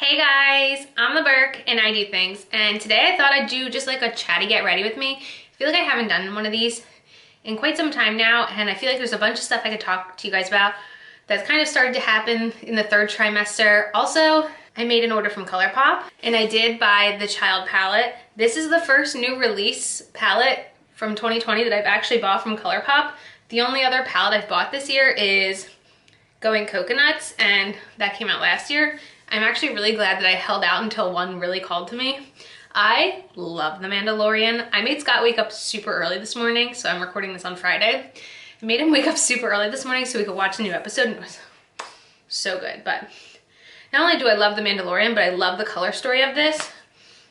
Hey guys, I'm the Burke and I do things, and today I thought I'd do just like a chatty get ready with me. I feel like I haven't done one of these in quite some time now, and I feel like there's a bunch of stuff I could talk to you guys about that's kind of started to happen in the third trimester. Also, I made an order from ColourPop and I did buy the child palette. This is the first new release palette from 2020 that I've actually bought from ColourPop. The only other palette I've bought this year is Going Coconuts, and that came out last year. I'm actually really glad that I held out until one really called to me. I love The Mandalorian. I made Scott wake up super early this morning, so I'm recording this on Friday. I made him wake up super early this morning so we could watch the new episode, and it was so good. But not only do I love The Mandalorian, but I love the color story of this,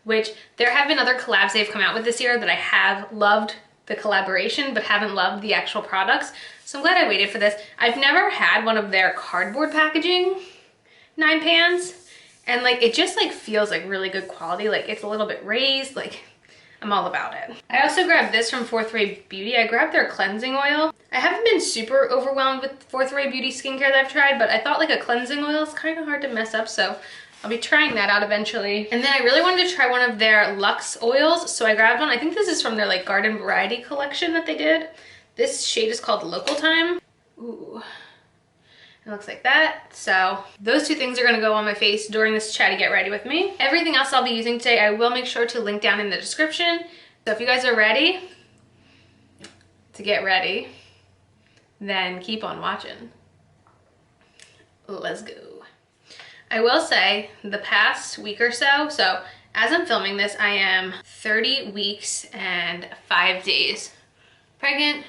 which there have been other collabs they've come out with this year that I have loved the collaboration, but haven't loved the actual products. So I'm glad I waited for this. I've never had one of their cardboard packaging 9 pans, and like it just like feels like really good quality. Like it's a little bit raised, like I'm all about it. I also grabbed this from Fourth Ray Beauty. I grabbed their cleansing oil. I haven't been super overwhelmed with Fourth Ray Beauty skincare that I've tried, but I thought like a cleansing oil is kind of hard to mess up, so I'll be trying that out eventually. And then I really wanted to try one of their Luxe oils, so I grabbed one. I think this is from their like garden variety collection that they did. This shade is called Local Time. Ooh. It looks like that. So those two things are gonna go on my face during this chatty get ready with me. Everything else I'll be using today, I will make sure to link down in the description. So if you guys are ready to get ready, then keep on watching. Let's go. I will say the past week or so, as I'm filming this, I am 30 weeks and 5 days pregnant.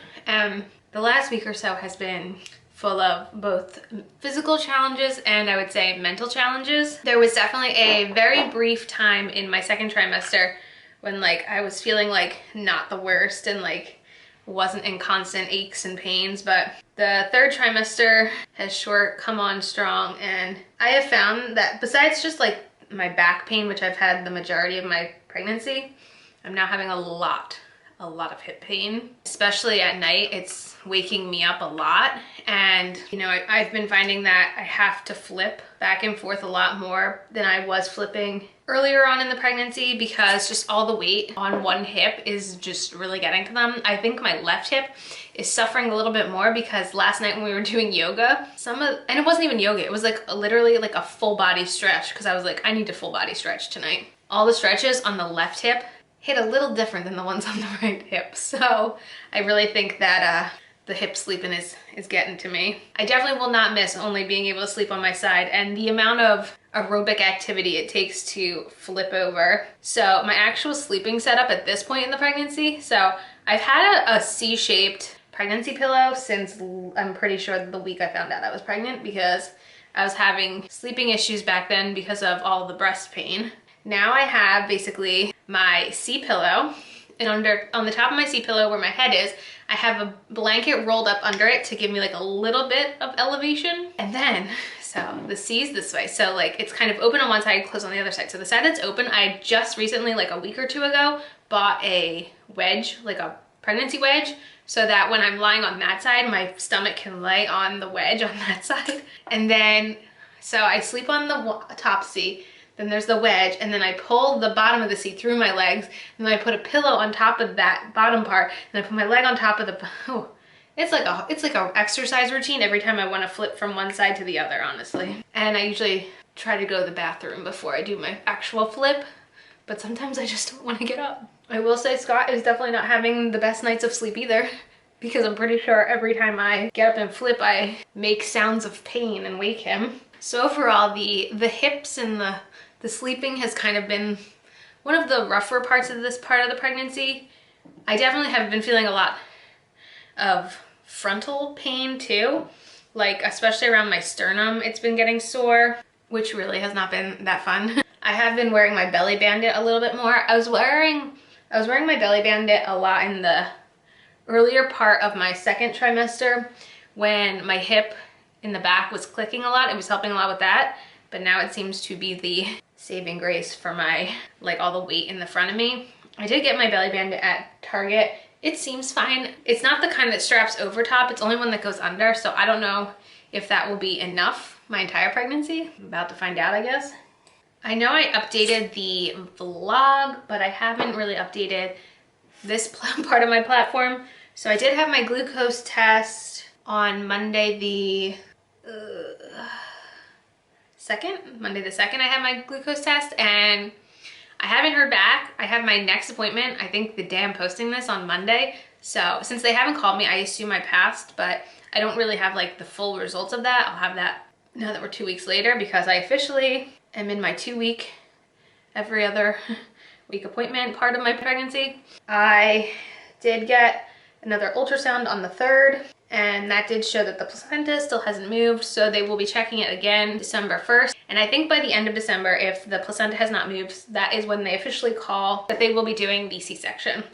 The last week or so has been full of both physical challenges and I would say mental challenges. There was definitely a very brief time in my second trimester when like I was feeling like not the worst and like wasn't in constant aches and pains, but the third trimester has sure come on strong, and I have found that besides just like my back pain, which I've had the majority of my pregnancy, I'm now having a lot of hip pain, especially at night. It's waking me up a lot, and you know, I've been finding that I have to flip back and forth a lot more than I was flipping earlier on in the pregnancy, because just all the weight on one hip is just really getting to them. I think my left hip is suffering a little bit more because last night when we were doing yoga, and it wasn't even yoga, it was like literally like a full body stretch, because I was like, I need to full body stretch tonight. All the stretches on the left hip hit a little different than the ones on the right hip. So I really think that the hip sleeping is getting to me. I definitely will not miss only being able to sleep on my side and the amount of aerobic activity it takes to flip over. So my actual sleeping setup at this point in the pregnancy, so I've had a C-shaped pregnancy pillow since I'm pretty sure the week I found out I was pregnant, because I was having sleeping issues back then because of all the breast pain. Now I have basically my C-pillow, and on the top of my C-pillow where my head is, I have a blanket rolled up under it to give me like a little bit of elevation. And then, so the C is this way. So like it's kind of open on one side, closed on the other side. So the side that's open, I just recently, like a week or two ago, bought a wedge, like a pregnancy wedge, so that when I'm lying on that side, my stomach can lay on the wedge on that side. And then, so I sleep on the top C, then there's the wedge, and then I pull the bottom of the seat through my legs, and then I put a pillow on top of that bottom part, and I put my leg on top of the, oh, it's like a exercise routine every time I want to flip from one side to the other, honestly. And I usually try to go to the bathroom before I do my actual flip, but sometimes I just don't want to get up. I will say Scott is definitely not having the best nights of sleep either, because I'm pretty sure every time I get up and flip, I make sounds of pain and wake him. So overall, the hips and the sleeping has kind of been one of the rougher parts of this part of the pregnancy. I definitely have been feeling a lot of frontal pain too, like especially around my sternum. It's been getting sore, which really has not been that fun. I have been wearing my belly bandit a little bit more. I was wearing my belly bandit a lot in the earlier part of my second trimester when my hip in the back was clicking a lot. It was helping a lot with that, but now it seems to be the saving grace for my, like all the weight in the front of me. I did get my belly bandit at Target. It seems fine. It's not the kind that straps over top, it's only one that goes under, so I don't know if that will be enough my entire pregnancy. I'm about to find out, I guess. I know I updated the vlog, but I haven't really updated this part of my platform. So I did have my glucose test on Monday the 2nd. Monday the 2nd I had my glucose test, and I haven't heard back. I have my next appointment, I think the day I'm posting this, on Monday. So since they haven't called me, I assume I passed, but I don't really have like the full results of that. I'll have that now that we're 2 weeks later, because I officially am in my 2-week, every other week appointment part of my pregnancy. I did get another ultrasound on the 3rd, and that did show that the placenta still hasn't moved, so they will be checking it again December 1st. And I think by the end of December, if the placenta has not moved, that is when they officially call that they will be doing the C-section,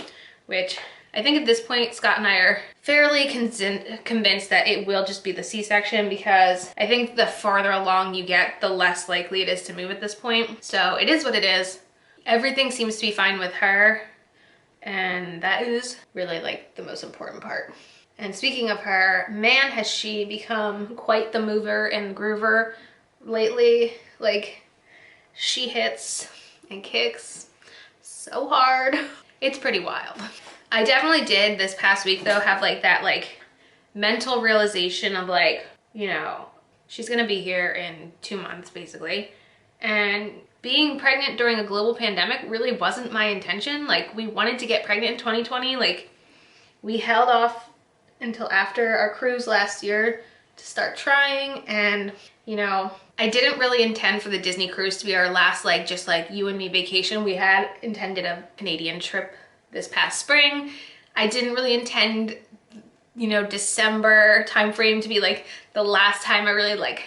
which I think at this point, Scott and I are fairly convinced that it will just be the C-section, because I think the farther along you get, the less likely it is to move at this point. So it is what it is. Everything seems to be fine with her, and that is really like the most important part. And speaking of her, man, has she become quite the mover and groover lately. Like, she hits and kicks so hard. It's pretty wild. I definitely did this past week though have like that like mental realization of like, you know, she's gonna be here in 2 months basically. And being pregnant during a global pandemic really wasn't my intention. Like, we wanted to get pregnant in 2020. Like, we held off until after our cruise last year to start trying. And, you know, I didn't really intend for the Disney cruise to be our last, like, just like you and me vacation. We had intended a Canadian trip this past spring. I didn't really intend, you know, December timeframe to be like the last time I really like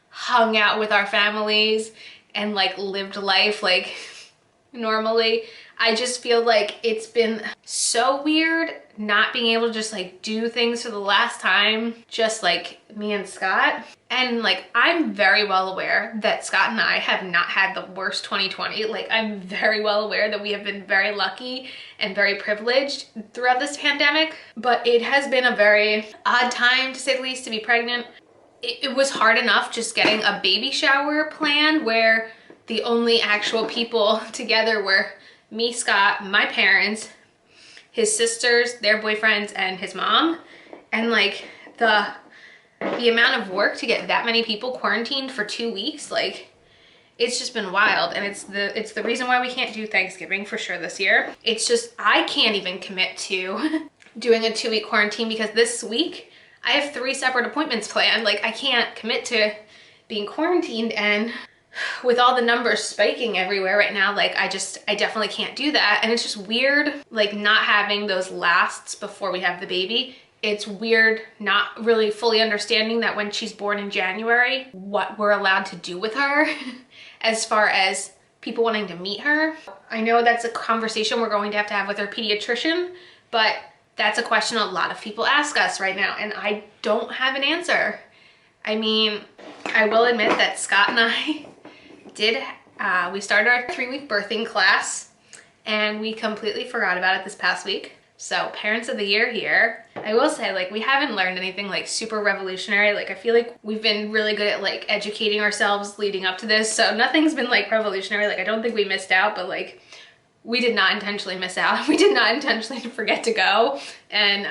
hung out with our families and like lived life like normally. I just feel like it's been so weird not being able to just like do things for the last time, just like me and Scott. And like, I'm very well aware that Scott and I have not had the worst 2020. Like, I'm very well aware that we have been very lucky and very privileged throughout this pandemic, but it has been a very odd time, to say the least, to be pregnant. It was hard enough just getting a baby shower planned where the only actual people together were me, Scott, my parents, his sisters, their boyfriends, and his mom. And like the amount of work to get that many people quarantined for 2 weeks, like, it's just been wild. And it's the reason why we can't do Thanksgiving for sure this year. It's just, I can't even commit to doing a 2-week quarantine because this week I have 3 separate appointments planned. Like, I can't commit to being quarantined, and with all the numbers spiking everywhere right now, like, I definitely can't do that. And it's just weird, like, not having those lasts before we have the baby. It's weird not really fully understanding that when she's born in January, what we're allowed to do with her as far as people wanting to meet her. I know that's a conversation we're going to have with our pediatrician, but that's a question a lot of people ask us right now, and I don't have an answer. I mean, I will admit that Scott and I we started our 3-week birthing class, and we completely forgot about it this past week. So, parents of the year here. I will say, like, we haven't learned anything like super revolutionary. Like, I feel like we've been really good at like educating ourselves leading up to this. So nothing's been like revolutionary. Like, I don't think we missed out, but like, we did not intentionally miss out. We did not intentionally forget to go. And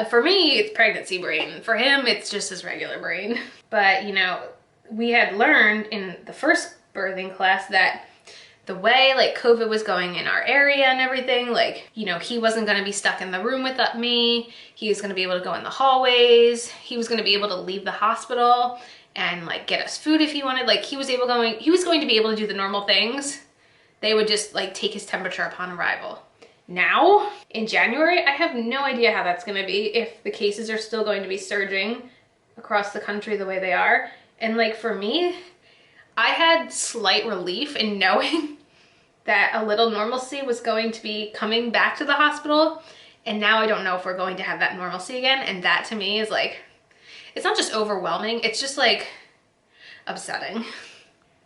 for me, it's pregnancy brain. For him, it's just his regular brain. But, you know, we had learned in the first birthing class that the way like COVID was going in our area and everything, like, you know, he wasn't going to be stuck in the room with me. He was going to be able to go in the hallways. He was going to be able to leave the hospital and like get us food if he wanted. Like, he was going to be able to do the normal things. They would just like take his temperature upon arrival. Now, in January, I have no idea how that's going to be, if the cases are still going to be surging across the country the way they are. And like, for me, I had slight relief in knowing that a little normalcy was going to be coming back to the hospital. And now I don't know if we're going to have that normalcy again. And that to me is like, it's not just overwhelming, it's just like upsetting.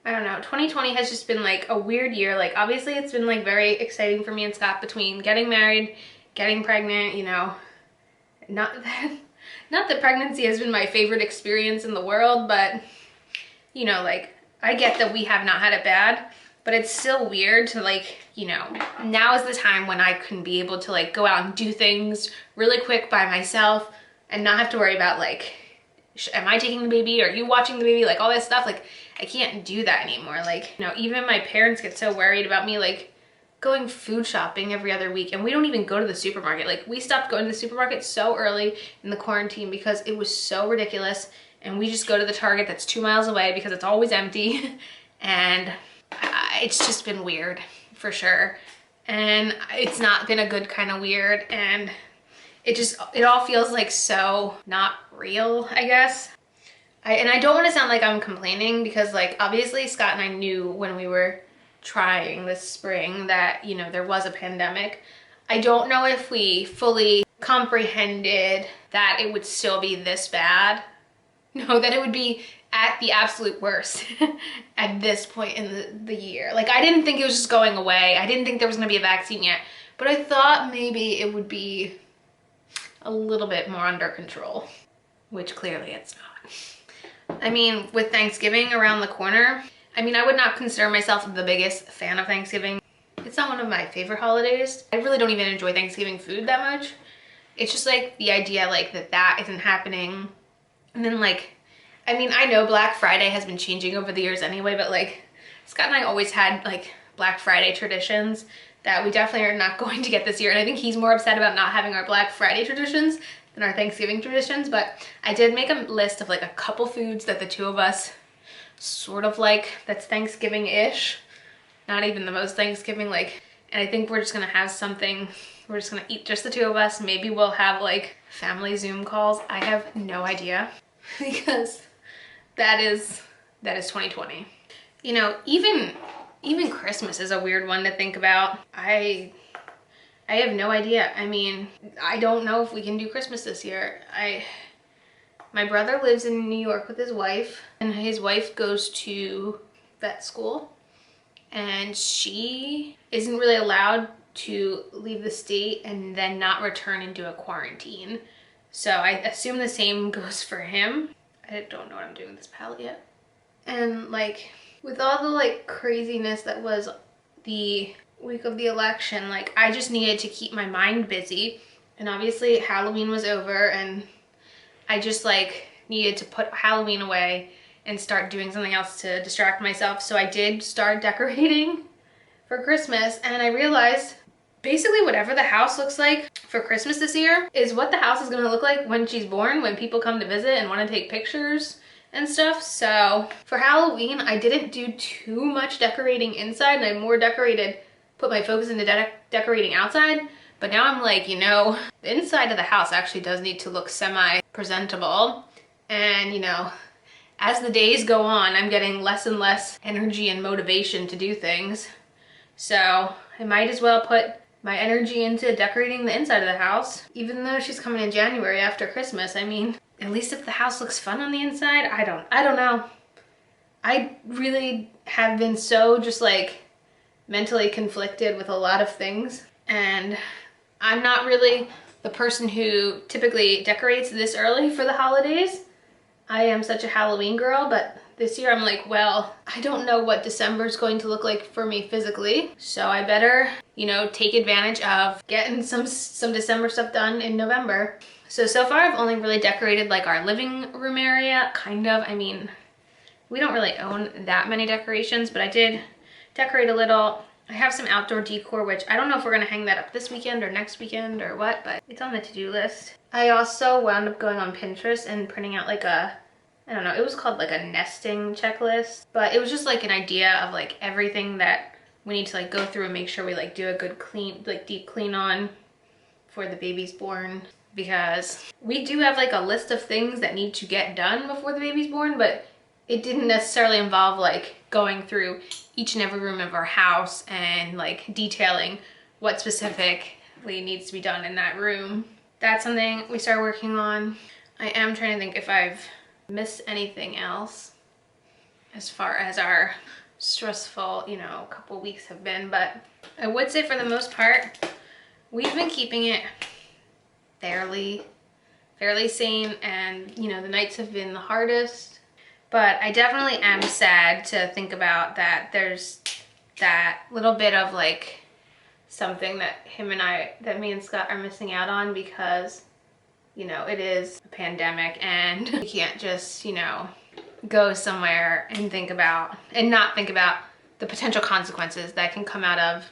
I don't know, 2020 has just been like a weird year. Like, obviously it's been like very exciting for me and Scott between getting married, getting pregnant, you know. Not that pregnancy has been my favorite experience in the world, but you know, like, I get that we have not had it bad, but it's still weird to like, you know, now is the time when I can be able to like go out and do things really quick by myself and not have to worry about like, am I taking the baby? Are you watching the baby? Like all that stuff. Like I can't do that anymore. Like, you know, even my parents get so worried about me like going food shopping every other week, and we don't even go to the supermarket. Like we stopped going to the supermarket so early in the quarantine because it was so ridiculous, and we just go to the Target that's 2 miles away because it's always empty. And it's just been weird for sure, and it's not been a good kind of weird, and it all feels like so not real, I guess. And I don't want to sound like I'm complaining, because like obviously Scott and I knew when we were trying this spring that, you know, there was a pandemic. I don't know if we fully comprehended that it would still be this bad. No, that it would be at the absolute worst at this point in the year. Like I didn't think it was just going away. I didn't think there was gonna be a vaccine yet, but I thought maybe it would be a little bit more under control, which clearly it's not. I mean, with Thanksgiving around the corner, I mean, I would not consider myself the biggest fan of Thanksgiving. It's not one of my favorite holidays. I really don't even enjoy Thanksgiving food that much. It's just like the idea like that isn't happening. And then like, I mean, I know Black Friday has been changing over the years anyway, but like Scott and I always had like Black Friday traditions that we definitely are not going to get this year. And I think he's more upset about not having our Black Friday traditions than our Thanksgiving traditions. But I did make a list of like a couple foods that the two of us sort of like, that's Thanksgiving-ish. Not even the most Thanksgiving, like, and I think we're just gonna have something, we're just gonna eat just the two of us. Maybe we'll have like family Zoom calls. I have no idea, because that is 2020. You know, even Christmas is a weird one to think about. I have no idea. I mean, I don't know if we can do Christmas this year. My brother lives in New York with his wife, and his wife goes to vet school, and she isn't really allowed to leave the state and then not return into a quarantine. So I assume the same goes for him. I don't know what I'm doing with this palette yet. And like, with all the like craziness that was the week of the election, like I just needed to keep my mind busy. And obviously Halloween was over, and I just like needed to put Halloween away and start doing something else to distract myself. So I did start decorating for Christmas, and I realized basically whatever the house looks like for Christmas this year is what the house is gonna look like when she's born, when people come to visit and wanna take pictures and stuff. So for Halloween, I didn't do too much decorating inside, and I more put my focus into decorating outside. But now I'm like, you know, the inside of the house actually does need to look semi-presentable. And, you know, as the days go on, I'm getting less and less energy and motivation to do things. So I might as well put my energy into decorating the inside of the house. Even though she's coming in January after Christmas, I mean, at least if the house looks fun on the inside, I don't know. I really have been so just like mentally conflicted with a lot of things, and I'm not really the person who typically decorates this early for the holidays. I am such a Halloween girl, but this year I'm like, well, I don't know what December is going to look like for me physically, so I better, you know, take advantage of getting some December stuff done in November. So far I've only really decorated like our living room area, kind of. I mean, we don't really own that many decorations, but I did decorate a little. I have some outdoor decor, which I don't know if we're gonna hang that up this weekend or next weekend or what, but it's on the to-do list. I also wound up going on Pinterest and printing out like a, I don't know, it was called like a nesting checklist, but it was just like an idea of like everything that we need to like go through and make sure we like do a good clean, like deep clean on before the baby's born. Because we do have like a list of things that need to get done before the baby's born, but it didn't necessarily involve like going through each and every room of our house and like detailing what specifically needs to be done in that room. That's something we started working on. I am trying to think if I've missed anything else as far as our stressful, you know, couple weeks have been, but I would say for the most part, we've been keeping it fairly sane, and you know, the nights have been the hardest. But I definitely am sad to think about that there's that little bit of like something that me and Scott are missing out on because, you know, it is a pandemic and we can't just, you know, go somewhere and not think about the potential consequences that can come out of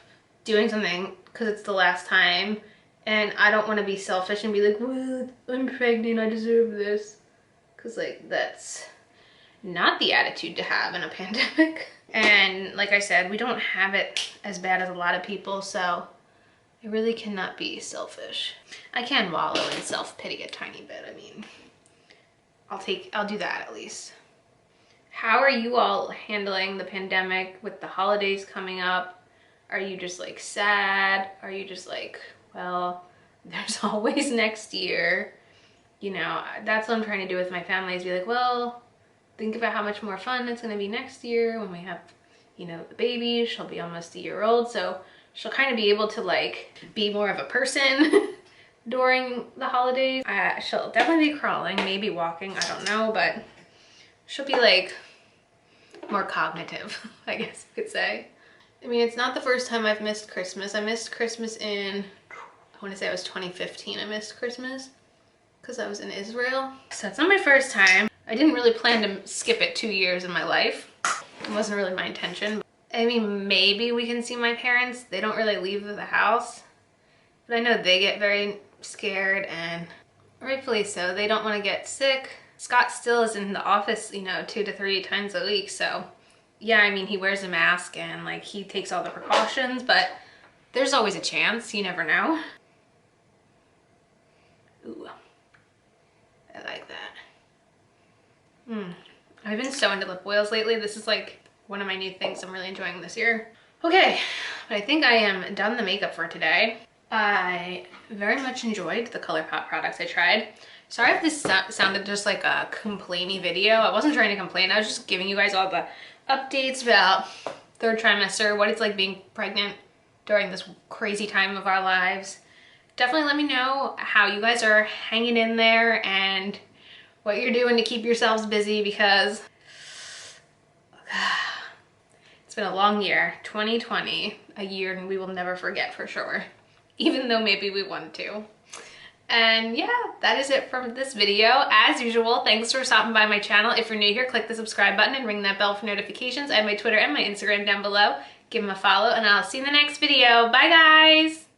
doing something because it's the last time. And I don't want to be selfish and be like, well, I'm pregnant, I deserve this. Because like, that's not the attitude to have in a pandemic. And like I said, we don't have it as bad as a lot of people, so I really cannot be selfish. I can wallow in self-pity a tiny bit. I mean, I'll do that at least. How are you all handling the pandemic with the holidays coming up? Are you just like sad? Are you just like, well, there's always next year? You know, that's what I'm trying to do with my family is be like, well, think about how much more fun it's gonna be next year when we have, you know, the baby. She'll be almost a year old, so she'll kind of be able to like be more of a person during the holidays. She'll definitely be crawling, maybe walking, I don't know, but she'll be like more cognitive, I guess you could say. I mean, it's not the first time I've missed Christmas. I missed Christmas in, I want to say it was 2015 I missed Christmas because I was in Israel. So it's not my first time. I didn't really plan to skip it 2 years in my life. It wasn't really my intention. I mean, maybe we can see my parents. They don't really leave the house, but I know they get very scared, and rightfully so. They don't want to get sick. Scott still is in the office, you know, 2 to 3 times a week. So yeah, I mean, he wears a mask and like he takes all the precautions, but there's always a chance. You never know. Ooh, I like that. I've been so into lip oils lately. This is like one of my new things I'm really enjoying this year. Okay, but I think I am done the makeup for today. I very much enjoyed the ColourPop products I tried. Sorry if this sounded just like a complainy video. I wasn't trying to complain. I was just giving you guys all the updates about 3rd trimester, what it's like being pregnant during this crazy time of our lives. Definitely let me know how you guys are hanging in there and what you're doing to keep yourselves busy, because it's been a long year. 2020, a year we will never forget for sure, even though maybe we want to. And yeah, that is it from this video. As usual, thanks for stopping by my channel. If you're new here, click the subscribe button and ring that bell for notifications. I have my Twitter and my Instagram down below. Give them a follow, and I'll see you in the next video. Bye guys!